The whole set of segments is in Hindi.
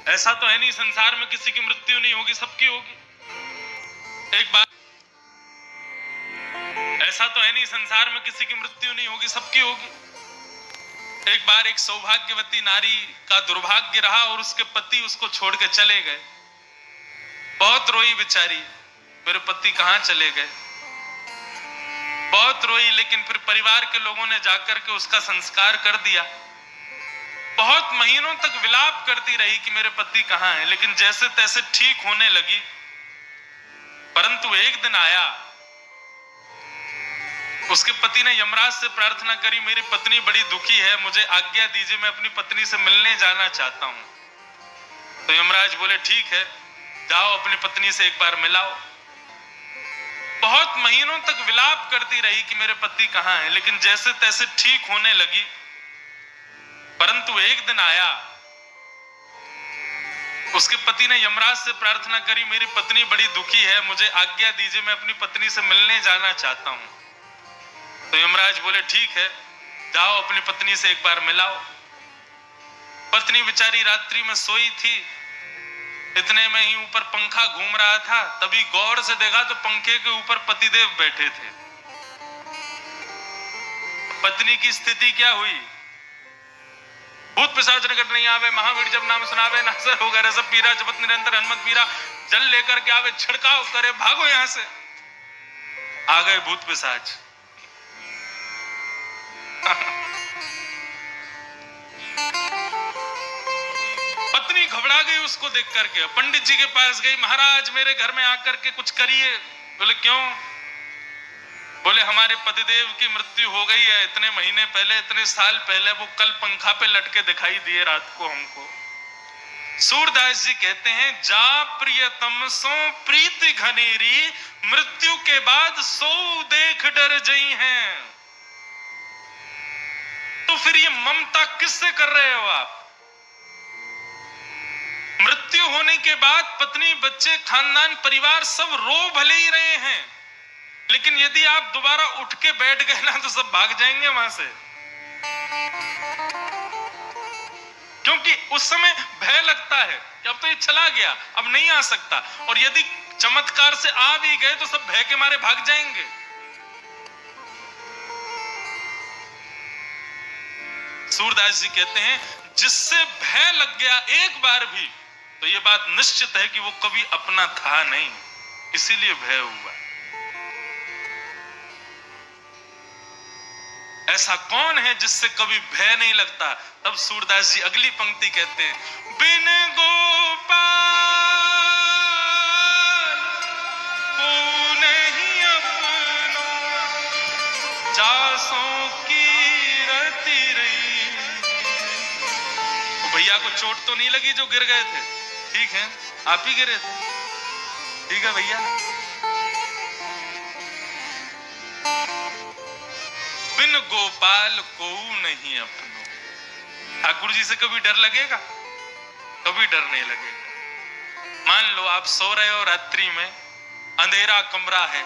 ऐसा तो है नहीं संसार में किसी की मृत्यु नहीं होगी, सबकी होगी। एक बार ऐसा तो है नहीं संसार में किसी की मृत्यु नहीं होगी, सबकी होगी। एक बार एक सौभाग्यवती नारी का दुर्भाग्य रहा और उसके पति उसको छोड़ के चले गए। बहुत रोई बेचारी, मेरे पति कहां चले गए, बहुत रोई। लेकिन फिर परिवार के लोगों ने जाकर के उसका संस्कार कर दिया। बहुत महीनों तक विलाप करती रही कि मेरे पति कहां हैं, लेकिन जैसे तैसे ठीक होने लगी। परंतु एक दिन आया, उसके पति ने यमराज से प्रार्थना करी, मेरी पत्नी बड़ी दुखी है, मुझे आज्ञा दीजिए, मैं अपनी पत्नी से मिलने जाना चाहता हूं। तो यमराज बोले ठीक है, जाओ अपनी पत्नी से एक बार मिलाओ। बहुत महीनों तक विलाप करती रही कि मेरे पति कहां हैं, लेकिन जैसे तैसे ठीक होने लगी। परंतु एक दिन आया, उसके पति ने यमराज से प्रार्थना करी, मेरी पत्नी बड़ी दुखी है, मुझे आज्ञा दीजिए, मैं अपनी पत्नी से मिलने जाना चाहता हूं। तो यमराज बोले ठीक है, जाओ अपनी पत्नी से एक बार मिलाओ। पत्नी बेचारी रात्रि में सोई थी, इतने में ही ऊपर पंखा घूम रहा था। तभी गौर से देखा तो पंखे के ऊपर पतिदेव बैठे थे। पत्नी की स्थिति क्या हुई? भूत पिशाच निकट नहीं आवे, महावीर जब नाम सुनावे, नासर हो गए सब पीरा, जपत निरंतर हनुमत पीरा, जल लेकर के आवे, छिड़काव करे, भागो यहां से। आ गए भूत पिशाच। पत्नी घबरा गई उसको देख करके, पंडित जी के पास गई, महाराज मेरे घर में आकर के कुछ करिए। बोले क्यों? बोले हमारे पतिदेव की मृत्यु हो गई है, इतने महीने पहले, इतने साल पहले, वो कल पंखा पे लटके दिखाई दिए रात को हमको। सूरदास जी कहते हैं, जा प्रियतम सो प्रीति घनेरी, मृत्यु के बाद सो देख डर जई हैं। तो फिर ये ममता किससे कर रहे हो आप? मृत्यु होने के बाद पत्नी, बच्चे, खानदान, परिवार सब रो भले ही रहे हैं, लेकिन यदि आप दोबारा उठ के बैठ गए ना तो सब भाग जाएंगे वहां से। क्योंकि उस समय भय लगता है कि अब तो ये चला गया, अब नहीं आ सकता। और यदि चमत्कार से आ भी गए तो सब भय के मारे भाग जाएंगे। सूरदास जी कहते हैं, जिससे भय लग गया एक बार भी, तो ये बात निश्चित है कि वो कभी अपना था नहीं, इसीलिए भय हुआ। ऐसा कौन है जिससे कभी भय नहीं लगता? तब सूरदास जी अगली पंक्ति कहते हैं, बिन गोपाल को नहीं अपनो, जासों की रति रही। तो भैया को चोट तो नहीं लगी जो गिर गए थे? ठीक है, आप ही गिरे थे, ठीक है भैया। बिन गोपाल को नहीं अपनो। ठाकुर जी से कभी डर लगेगा? कभी डर नहीं लगेगा। मान लो आप सो रहे हो रात्रि में, अंधेरा कमरा है,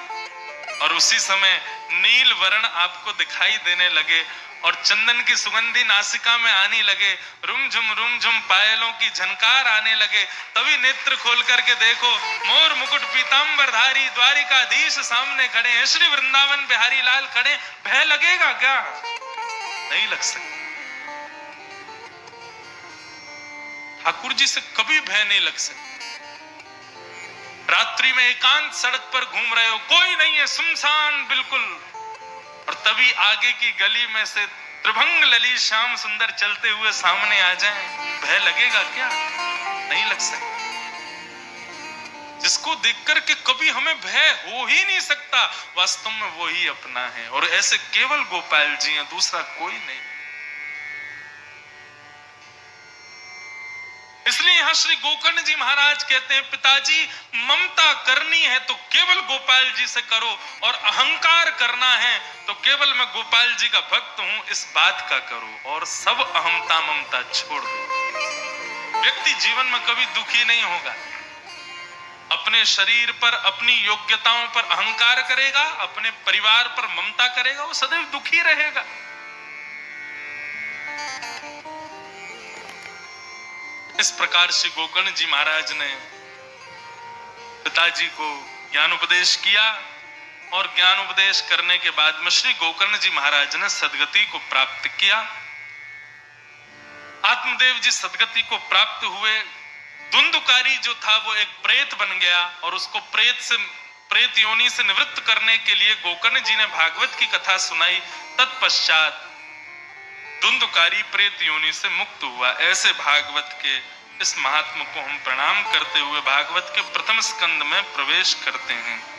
और उसी समय नील वर्ण आपको दिखाई देने लगे और चंदन की सुगंधी नासिका में आने लगे, रुम झुम पायलों की झनकार आने लगे। तभी नेत्र खोल करके देखो, मोर मुकुट पीतांबरधारी द्वारिकाधीश सामने खड़े हैं, श्री वृंदावन बिहारी लाल खड़े। भय लगेगा क्या? नहीं लग सकता। ठाकुर जी से कभी भय नहीं लग सकता। रात्रि में एकांत सड़क पर घूम रहे हो, कोई नहीं है, सुनसान बिल्कुल, और तभी आगे की गली में से त्रिभंग ललित श्याम सुंदर चलते हुए सामने आ जाएं, भय लगेगा क्या? नहीं लग सकता। जिसको देख करके कभी हमें भय हो ही नहीं सकता, वास्तव में वो ही अपना है। और ऐसे केवल गोपाल जी हैं, दूसरा कोई नहीं। इसलिए यहां श्री गोकर्ण जी महाराज कहते हैं, पिताजी ममता करनी है तो केवल गोपाल जी से करो, और अहंकार करना है तो केवल मैं गोपाल जी का भक्त हूं इस बात का करो, और सब अहमता ममता छोड़ दो। व्यक्ति जीवन में कभी दुखी नहीं होगा। अपने शरीर पर, अपनी योग्यताओं पर अहंकार करेगा, अपने परिवार पर ममता करेगा, वो सदैव दुखी रहेगा। इस प्रकार से गोकर्ण जी महाराज ने पिताजी को ज्ञान उपदेश किया और ज्ञान उपदेश करने के बाद में श्री गोकर्ण जी महाराज ने सदगति को प्राप्त किया। आत्मदेव जी सदगति को प्राप्त हुए। धुंधुकारी जो था वो एक प्रेत बन गया और उसको प्रेत योनि से निवृत्त करने के लिए गोकर्ण जी ने भागवत की कथा सुनाई। तत्पश्चात धुंधुकारी प्रेत योनि से मुक्त हुआ। ऐसे भागवत के इस महात्मा को हम प्रणाम करते हुए भागवत के प्रथम स्कंद में प्रवेश करते हैं।